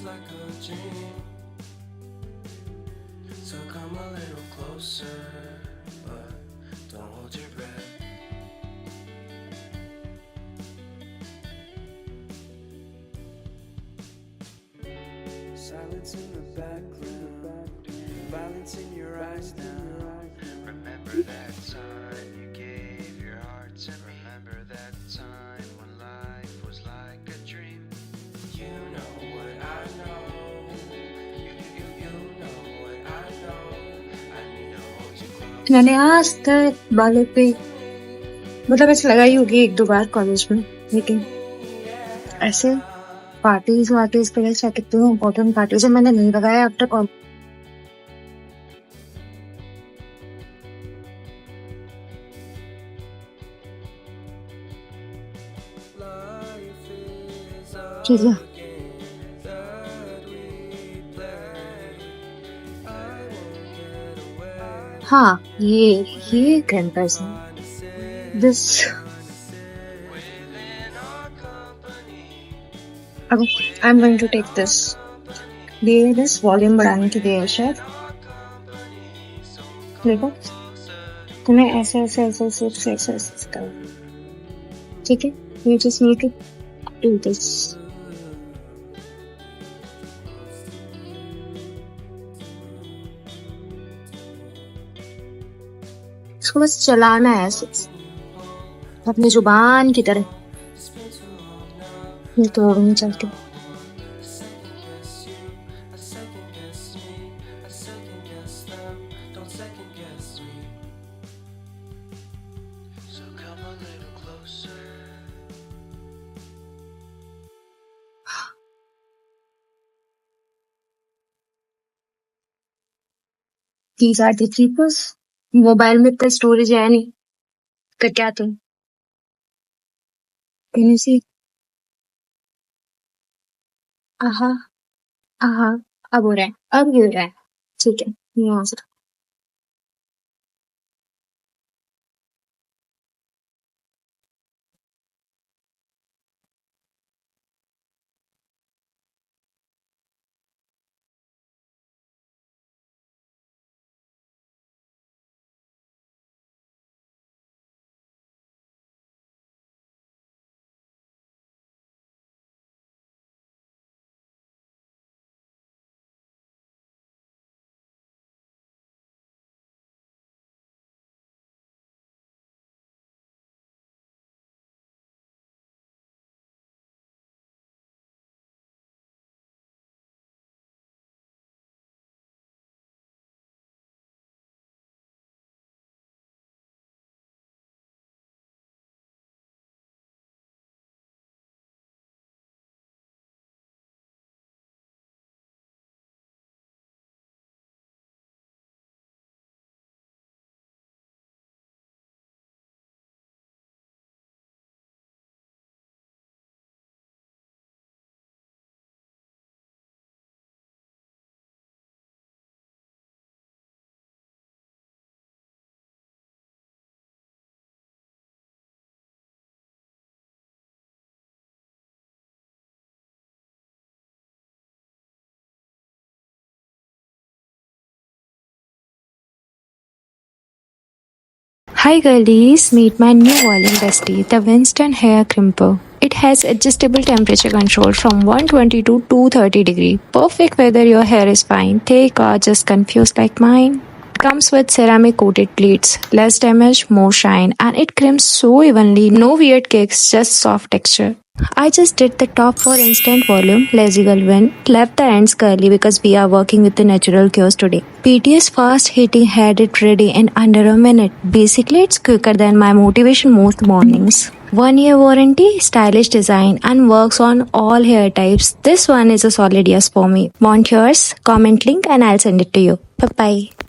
like a dream. So come a little closer, but don't hold your breath. Silence in the background, violence in your eyes now. Remember that time you gave your heart to me. Remember that time when life was like a dream. You know what I know. You know what I know. I need to hold you close. मैंने आज तक बालों पे मतलब ऐसे लगाई होगी एक दो बार कॉलेज में, लेकिन ऐसे पार्टीज पे ऐसा कितनी इम्पोर्टेंट पार्टीज मैंने नहीं लगाया अब तक। ठीक है, हाँ ये क्रिम्पर्स है। This Okay, I'm going to take this. ये this वॉल्यूम बढ़ाने के लिए है शायद। देखो तुम्हें ऐसे करो, ठीक है? You just need to do this. इसको बस चलाना है ऐसे अपनी जुबान की तरह। ये तो नहीं चलती। These are the creepers. Mobile में इतना स्टोरेज है नहीं, तो क्या तुम कहने से आहा आहा अब हो रहा है, अब ये हो रहा है, ठीक है यहाँ से। Hi girlies, meet my new volume bestie, the WINSTON Hair Crimper. It has adjustable temperature control from 120 to 230 degree. Perfect whether your hair is fine, thick or just confused like mine. Comes with ceramic coated pleats, less damage, more shine, and it crimps so evenly, no weird kicks, just soft texture. I just did the top for instant volume, lazy girl win, left the ends curly because we are working with the natural cures today. PT's fast hitting had it ready in under a minute. Basically it's quicker than my motivation most mornings. 1 year warranty, stylish design and works on all hair types. This one is a solid yes for me. Want yours? Comment link and I'll send it to you. Bye bye.